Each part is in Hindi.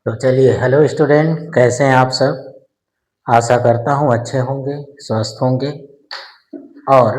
तो चलिए, हेलो स्टूडेंट, कैसे हैं आप सब। आशा करता हूँ अच्छे होंगे, स्वस्थ होंगे और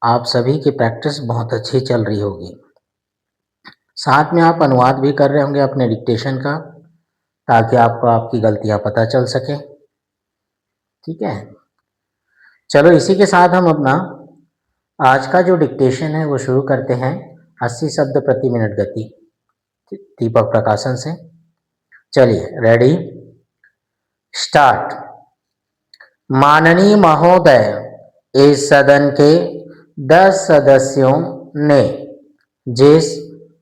आप सभी की प्रैक्टिस बहुत अच्छी चल रही होगी। साथ में आप अनुवाद भी कर रहे होंगे अपने डिक्टेशन का, ताकि आपको आपकी गलतियाँ पता चल सके। ठीक है, चलो इसी के साथ हम अपना आज का जो डिक्टेशन है वो शुरू करते हैं। 80 शब्द प्रति मिनट गति, दीपक प्रकाशन से। चलिए, रेडी, स्टार्ट। माननीय महोदय, इस सदन के 10 सदस्यों ने जिस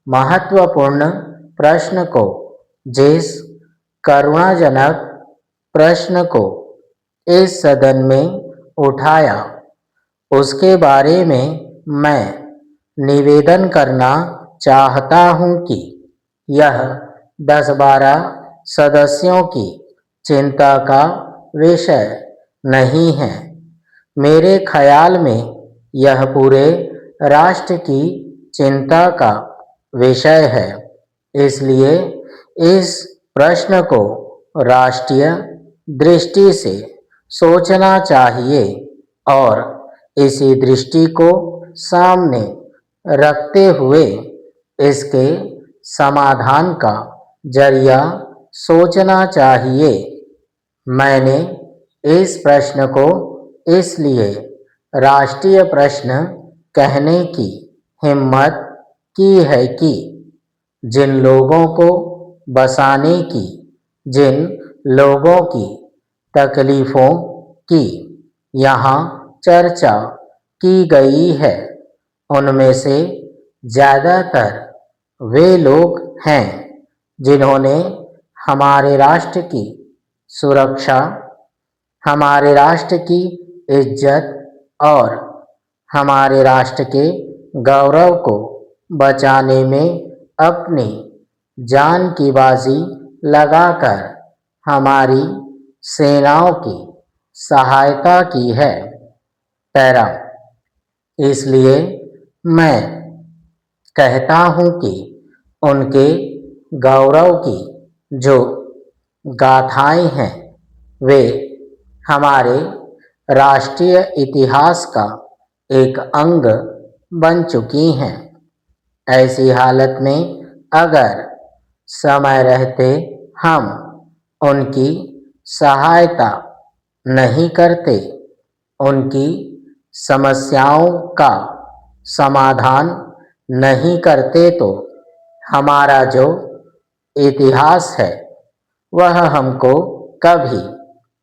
महत्वपूर्ण प्रश्न को जिस करुणाजनक प्रश्न को इस सदन में उठाया, उसके बारे में मैं निवेदन करना चाहता हूं कि यह 10-12 सदस्यों की चिंता का विषय नहीं है। मेरे ख्याल में यह पूरे राष्ट्र की चिंता का विषय है। इसलिए इस प्रश्न को राष्ट्रीय दृष्टि से सोचना चाहिए और इसी दृष्टि को सामने रखते हुए इसके समाधान का जरिया सोचना चाहिए। मैंने इस प्रश्न को इसलिए राष्ट्रीय प्रश्न कहने की हिम्मत की है कि जिन लोगों को बसाने की, जिन लोगों की तकलीफ़ों की यहाँ चर्चा की गई है, उनमें से ज़्यादातर वे लोग हैं जिन्होंने हमारे राष्ट्र की सुरक्षा, हमारे राष्ट्र की इज्जत और हमारे राष्ट्र के गौरव को बचाने में अपनी जान की बाजी लगाकर हमारी सेनाओं की सहायता की है। पैरा, इसलिए मैं कहता हूँ कि उनके गौरव की जो गाथाएं हैं वे हमारे राष्ट्रीय इतिहास का एक अंग बन चुकी हैं। ऐसी हालत में अगर समय रहते हम उनकी सहायता नहीं करते, उनकी समस्याओं का समाधान नहीं करते, तो हमारा जो इतिहास है वह हमको कभी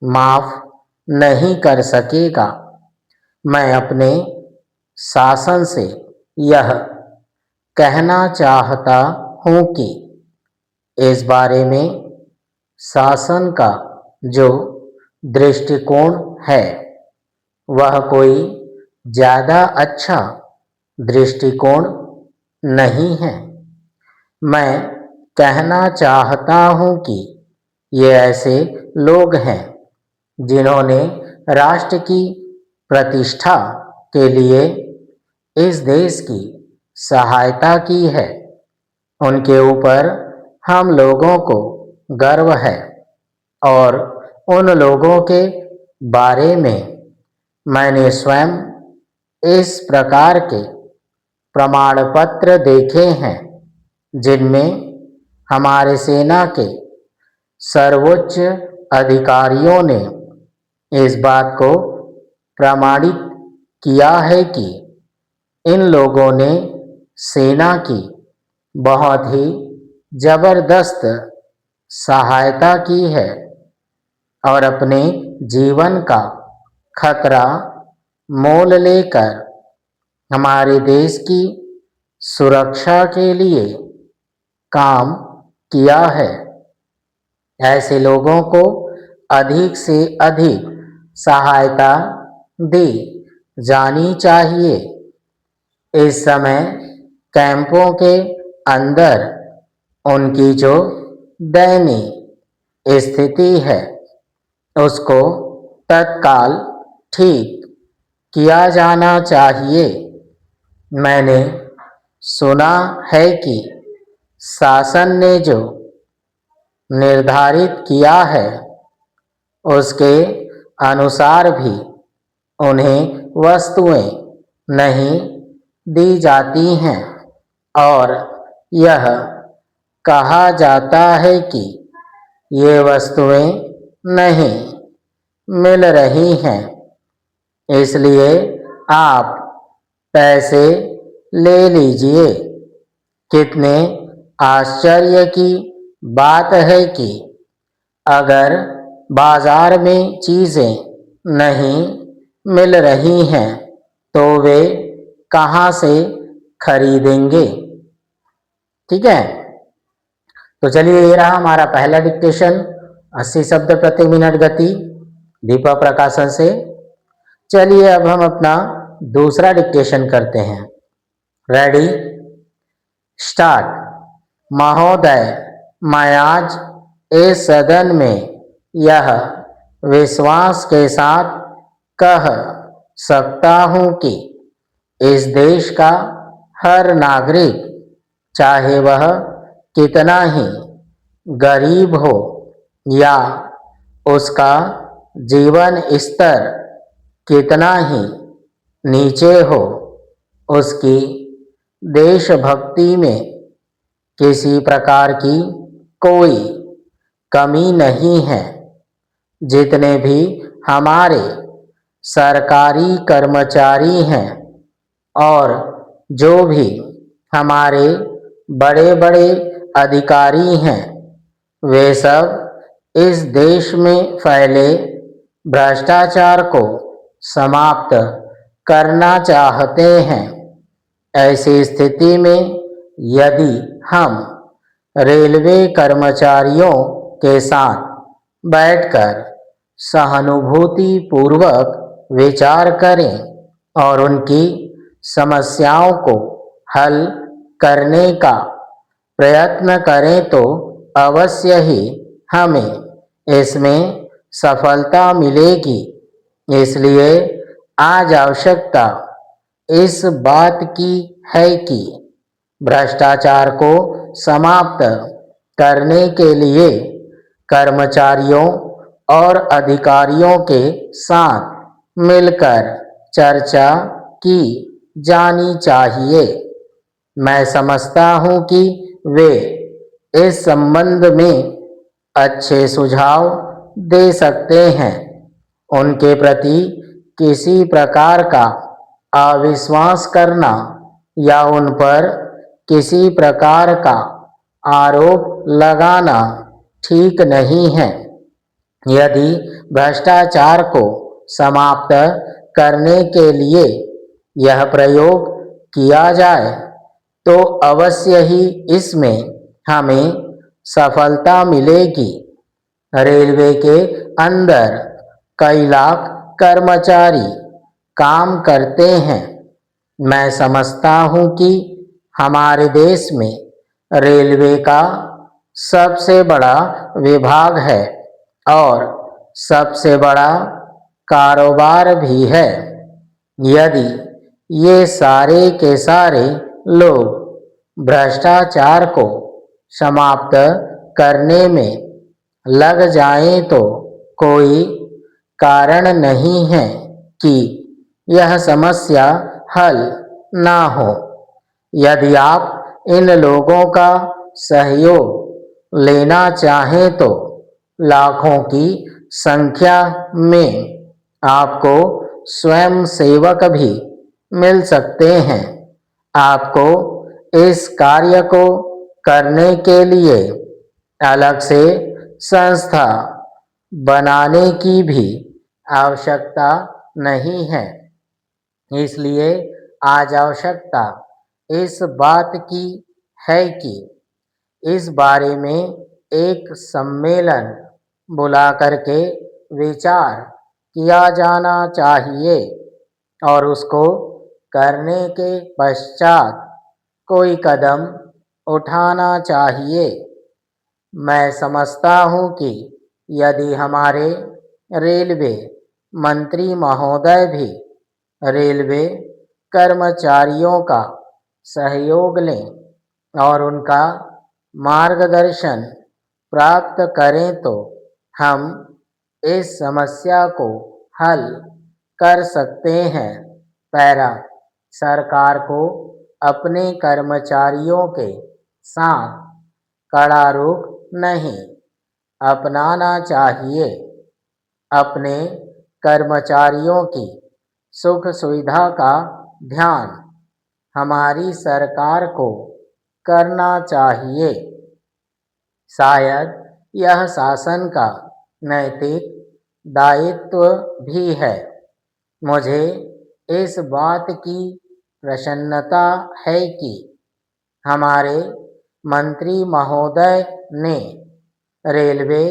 माफ़ नहीं कर सकेगा। मैं अपने शासन से यह कहना चाहता हूँ कि इस बारे में शासन का जो दृष्टिकोण है वह कोई ज़्यादा अच्छा दृष्टिकोण नहीं है। मैं कहना चाहता हूँ कि ये ऐसे लोग हैं जिन्होंने राष्ट्र की प्रतिष्ठा के लिए इस देश की सहायता की है। उनके ऊपर हम लोगों को गर्व है और उन लोगों के बारे में मैंने स्वयं इस प्रकार के प्रमाण पत्र देखे हैं जिनमें हमारे सेना के सर्वोच्च अधिकारियों ने इस बात को प्रमाणित किया है कि इन लोगों ने सेना की बहुत ही ज़बरदस्त सहायता की है और अपने जीवन का खतरा मोल लेकर हमारे देश की सुरक्षा के लिए काम किया है। ऐसे लोगों को अधिक से अधिक सहायता दी जानी चाहिए। इस समय कैंपों के अंदर उनकी जो दयनीय स्थिति है उसको तत्काल ठीक किया जाना चाहिए। मैंने सुना है कि शासन ने जो निर्धारित किया है उसके अनुसार भी उन्हें वस्तुएं नहीं दी जाती हैं और यह कहा जाता है कि ये वस्तुएं नहीं मिल रही हैं, इसलिए आप पैसे ले लीजिए। कितने आश्चर्य की बात है कि अगर बाजार में चीज़ें नहीं मिल रही हैं तो वे कहाँ से खरीदेंगे। ठीक है, तो चलिए ये रहा हमारा पहला डिक्टेशन 80 शब्द प्रति मिनट गति दीपा प्रकाशन से। चलिए अब हम अपना दूसरा डिक्टेशन करते हैं। Ready, start. महोदय, मैं आज इस सदन में यह विश्वास के साथ कह सकता हूँ कि इस देश का हर नागरिक, चाहे वह कितना ही गरीब हो या उसका जीवन स्तर कितना ही नीचे हो, उसकी देशभक्ति में किसी प्रकार की कोई कमी नहीं है। जितने भी हमारे सरकारी कर्मचारी हैं और जो भी हमारे बड़े बड़े अधिकारी हैं, वे सब इस देश में फैले भ्रष्टाचार को समाप्त करना चाहते हैं। ऐसी स्थिति में यदि हम रेलवे कर्मचारियों के साथ बैठकर सहानुभूति पूर्वक विचार करें और उनकी समस्याओं को हल करने का प्रयत्न करें तो अवश्य ही हमें इसमें सफलता मिलेगी। इसलिए आज आवश्यकता इस बात की है कि भ्रष्टाचार को समाप्त करने के लिए कर्मचारियों और अधिकारियों के साथ मिलकर चर्चा की जानी चाहिए। मैं समझता हूँ कि वे इस संबंध में अच्छे सुझाव दे सकते हैं। उनके प्रति किसी प्रकार का अविश्वास करना या उन पर किसी प्रकार का आरोप लगाना ठीक नहीं है। यदि भ्रष्टाचार को समाप्त करने के लिए यह प्रयोग किया जाए तो अवश्य ही इसमें हमें सफलता मिलेगी। रेलवे के अंदर कई लाख कर्मचारी काम करते हैं। मैं समझता हूँ कि हमारे देश में रेलवे का सबसे बड़ा विभाग है और सबसे बड़ा कारोबार भी है। यदि ये सारे के सारे लोग भ्रष्टाचार को समाप्त करने में लग जाएं तो कोई कारण नहीं है कि यह समस्या हल ना हो। यदि आप इन लोगों का सहयोग लेना चाहें तो लाखों की संख्या में आपको स्वयं सेवक भी मिल सकते हैं। आपको इस कार्य को करने के लिए अलग से संस्था बनाने की भी आवश्यकता नहीं है। इसलिए आज आवश्यकता इस बात की है कि इस बारे में एक सम्मेलन बुला करके विचार किया जाना चाहिए और उसको करने के पश्चात कोई कदम उठाना चाहिए। मैं समझता हूँ कि यदि हमारे रेलवे मंत्री महोदय भी रेलवे कर्मचारियों का सहयोग लें और उनका मार्गदर्शन प्राप्त करें तो हम इस समस्या को हल कर सकते हैं। पैरा, सरकार को अपने कर्मचारियों के साथ कड़ा रुख नहीं अपनाना चाहिए। अपने कर्मचारियों की सुख सुविधा का ध्यान हमारी सरकार को करना चाहिए। शायद यह शासन का नैतिक दायित्व भी है। मुझे इस बात की प्रसन्नता है कि हमारे मंत्री महोदय ने रेलवे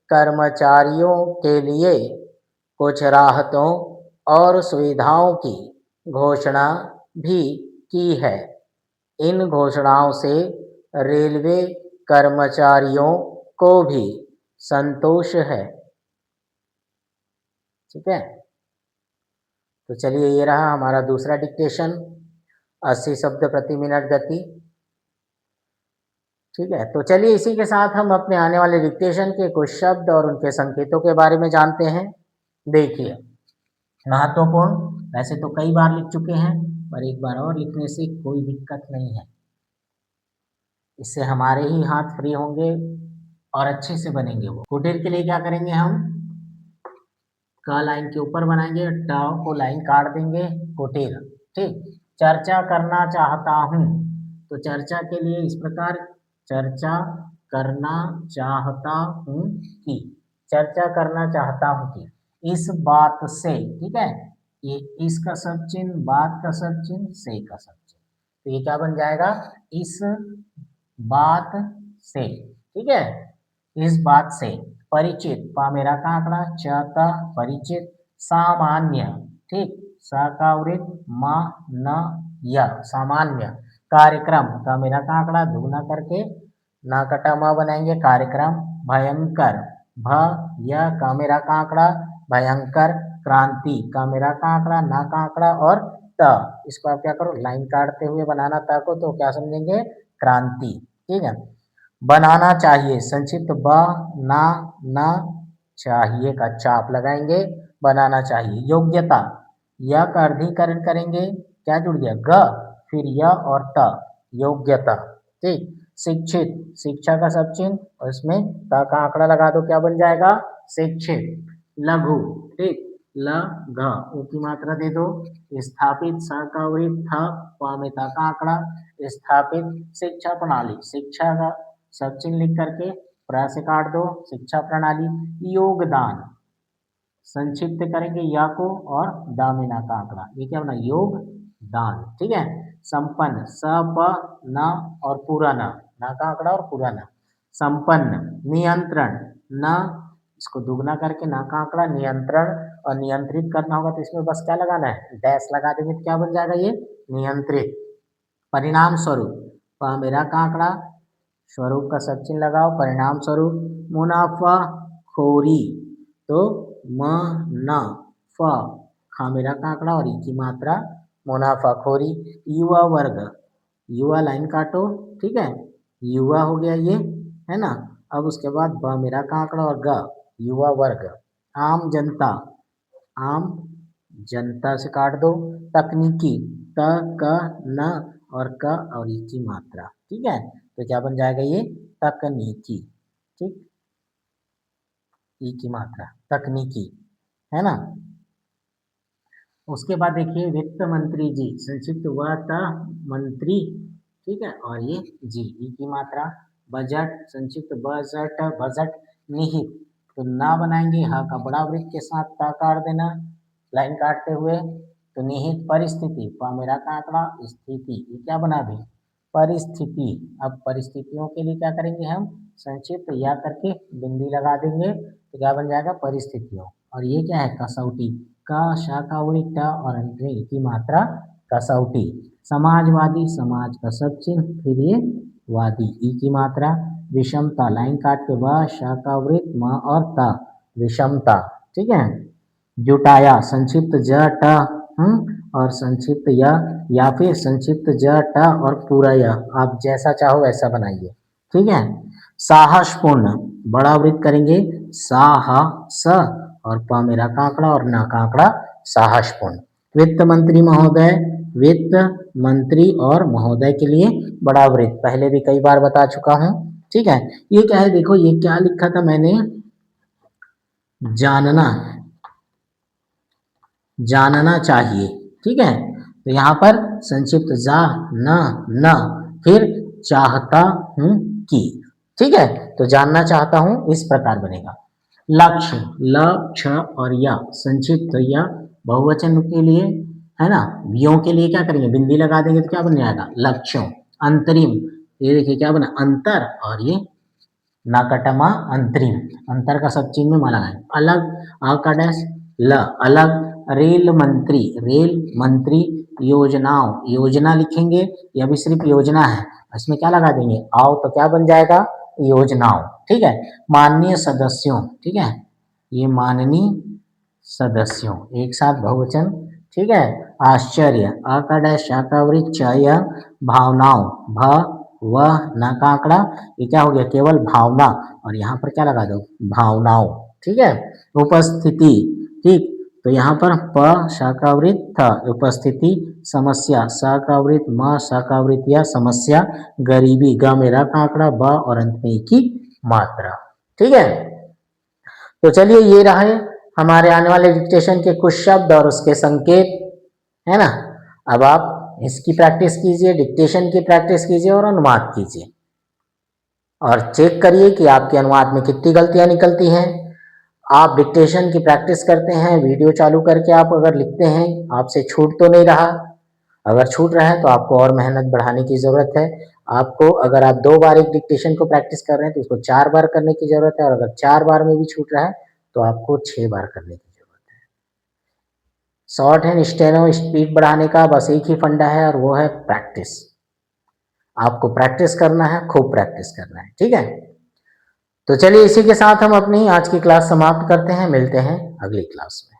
कर्मचारियों के लिए कुछ राहतों और सुविधाओं की घोषणा भी की है। इन घोषणाओं से रेलवे कर्मचारियों को भी संतोष है। ठीक है, तो चलिए ये रहा हमारा दूसरा डिक्टेशन, 80 शब्द प्रति मिनट गति। ठीक है, तो चलिए इसी के साथ हम अपने आने वाले डिक्टेशन के कुछ शब्द और उनके संकेतों के बारे में जानते हैं। देखिए, महत्वपूर्ण, वैसे तो कई बार लिख चुके हैं पर एक बार और लिखने से कोई दिक्कत नहीं है। इससे हमारे ही हाथ फ्री होंगे और अच्छे से बनेंगे। वो कुटीर के लिए क्या करेंगे, हम क लाइन के ऊपर बनाएंगे, ट को लाइन काट देंगे, कुटीर। ठीक, चर्चा करना चाहता हूँ, तो चर्चा के लिए इस प्रकार, चर्चा करना चाहता हूँ कि, चर्चा करना चाहता हूँ कि, इस बात से। ठीक है, ये इस का सब चिन्ह, बात का सब चिन्ह, से का सब चिन्ह, तो ये क्या बन जाएगा, इस बात से। ठीक है, इस बात से परिचित, पा मेरा का आंकड़ा, च का परिचित, सामान्य। ठीक, सा का वृत्त, मा न य, सामान्य। कार्यक्रम, का मेरा का आंकड़ा दुगना करके ना कटा म बनाएंगे, कार्यक्रम। भयंकर, भ य का मेरा का आंकड़ा भयंकर। क्रांति, का मेरा का आंकड़ा ना का आंकड़ा और त, इसको आप क्या करो, लाइन काटते हुए बनाना त को, तो क्या समझेंगे, क्रांति। ठीक है, बनाना चाहिए, संक्षिप्त ब ना न चाहिए का चाप लगाएंगे, बनाना चाहिए। योग्यता, य का अर्धीकरण करेंगे, क्या जुड़ गया, ग, फिर य और त, योग्यता। ठीक, शिक्षित, शिक्षा का सब चिन्ह और इसमें त का आंकड़ा लगा दो, क्या बन जाएगा, शिक्षित। लघु, ठीक, ल घ, उ की मात्रा दे दो। स्थापित, स का वृत्त, थ, प में त का आंकड़ा, स्थापित। शिक्षा प्रणाली, शिक्षा का सब चिन्ह लिख करके प्र से काट दो, शिक्षा प्रणाली। योगदान, संक्षिप्त करेंगे या को और दामिना का आंकड़ा, ये क्या बना, योगदान। ठीक है, संपन्न, स प न और पूरा न का आंकड़ा और पूरा न, संपन्न। नियंत्रण, न इसको दुगना करके ना का आंकड़ा, नियंत्रण। और नियंत्रित करना होगा तो इसमें बस क्या लगाना है, डैश लगा देंगे, तो क्या बन जाएगा, ये नियंत्रित। परिणाम स्वरूप, प मेरा का आंकड़ा, स्वरूप का सब चिन्ह लगाओ, परिणाम स्वरूप। मुनाफा खोरी, तो म न फ, खा मेरा का आंकड़ा और ई की मात्रा, मुनाफाखोरी। युवा वर्ग, युवा लाइन काटो, ठीक है, युवा हो गया ये, है ना। अब उसके बाद ब मेरा का आंकड़ा और ग, युवा वर्ग। आम जनता, आम जनता से काट दो। तकनीकी, त क न और क और ई की मात्रा, ठीक है, तो क्या बन जाएगा, ये तकनीकी। ठीक, ई की मात्रा, तकनीकी, है ना। उसके बाद देखिए वित्त मंत्री जी, संक्षिप्त वत मंत्री, ठीक है, और ये जी, ई की मात्रा। बजट, संक्षिप्त बजट, बजट। निहित, तो ना बनाएंगे, ह का बड़ा वृत्त के साथ ता काट देना लाइन काटते हुए। तो निहित परिस्थिति, प मेरा का आंकड़ा, स्थिति, ये क्या बना भी, परिस्थिति। अब परिस्थितियों के लिए क्या करेंगे हम, संक्षिप्त या करके बिंदी लगा देंगे, तो क्या बन जाएगा, परिस्थितियों। और ये क्या है, कसौटी, का शाखा वृत्त और अंत में की मात्रा, कसौटी। समाजवादी, समाज का सब चिन्ह, फिर ये वादी, ई की मात्रा। विषमता, लाइन काट के व शाखा वृत्त म और ता, विषमता, ठीक है। जुटाया, संक्षिप्त ज ट और संक्षिप्त य, या फिर संक्षिप्त ज ट और पूरा य, आप जैसा चाहो वैसा बनाइए, ठीक है। साहसपूर्ण, बड़ा वृत्त करेंगे साहस और प मेरा कांकड़ा और ना कांकड़ा साहसपूर्ण। वित्त मंत्री महोदय, वित्त मंत्री और महोदय के लिए बड़ा वृत्त, पहले भी कई बार बता चुका हूं। ठीक है, ये क्या है, देखो ये क्या लिखा था मैंने, जानना, जानना चाहिए। ठीक है, तो यहाँ पर संक्षिप्त जा न फिर चाहता हूं कि। ठीक है, तो जानना चाहता हूं इस प्रकार बनेगा। लक्ष्य, ल क्ष और या संक्षिप्त या बहुवचन के लिए है ना, वियों के लिए क्या करेंगे, बिंदी लगा देंगे तो क्या बन जाएगा, लक्ष्यों। अंतरिम, ये देखिए क्या बना, अंतर, और ये नाकटमा अंतरिम, अंतर का सब चीज में मा लगाएं। अलग, आ का डैश ल, अलग। रेल मंत्री, रेल मंत्री योजनाओं, योजना लिखेंगे, ये अभी सिर्फ योजना है, इसमें क्या लगा देंगे, आओ, तो क्या बन जाएगा, योजनाओं। ठीक है, माननीय सदस्यों, ठीक है, ये माननीय सदस्यों एक साथ बहुवचन। ठीक है, आश्चर्य, आ का डैश आ का वृत्त च य, भावनाओं, भ वह ना का आंकड़ा, ये क्या हो गया, केवल भावना, और यहाँ पर क्या लगा दो, भावनाओं। ठीक है, उपस्थिति, ठीक, तो यहाँ पर प शाकावृत था, उपस्थिति, समस्या, साकावृत म शाकावृत या समस्या, गरीबी, ग मेरा का आंकड़ा, ब और अंत में की मात्रा। ठीक है, तो चलिए ये रहे हमारे आने वाले डिक्टेशन के कुछ शब्द और उसके संकेत, है ना। अब आप इसकी प्रैक्टिस कीजिए, डिक्टेशन की प्रैक्टिस कीजिए और अनुवाद कीजिए, और चेक करिए कि आपके अनुवाद में कितनी गलतियां निकलती हैं। आप डिक्टेशन की प्रैक्टिस करते हैं, वीडियो चालू करके आप अगर लिखते हैं, आपसे छूट तो नहीं रहा, अगर छूट रहा है तो आपको और मेहनत बढ़ाने की जरूरत है। आपको अगर आप 2 बार एक डिक्टेशन को प्रैक्टिस कर रहे हैं तो उसको 4 बार करने की जरूरत है, और अगर 4 बार में भी छूट रहा है तो आपको 6 बार करने की जरूरत है। शॉर्ट हैंड स्टेनो स्पीड बढ़ाने का बस एक ही फंडा है, और वो है प्रैक्टिस। आपको प्रैक्टिस करना है, खूब प्रैक्टिस करना है। ठीक है, तो चलिए इसी के साथ हम अपनी आज की क्लास समाप्त करते हैं, मिलते हैं अगली क्लास में।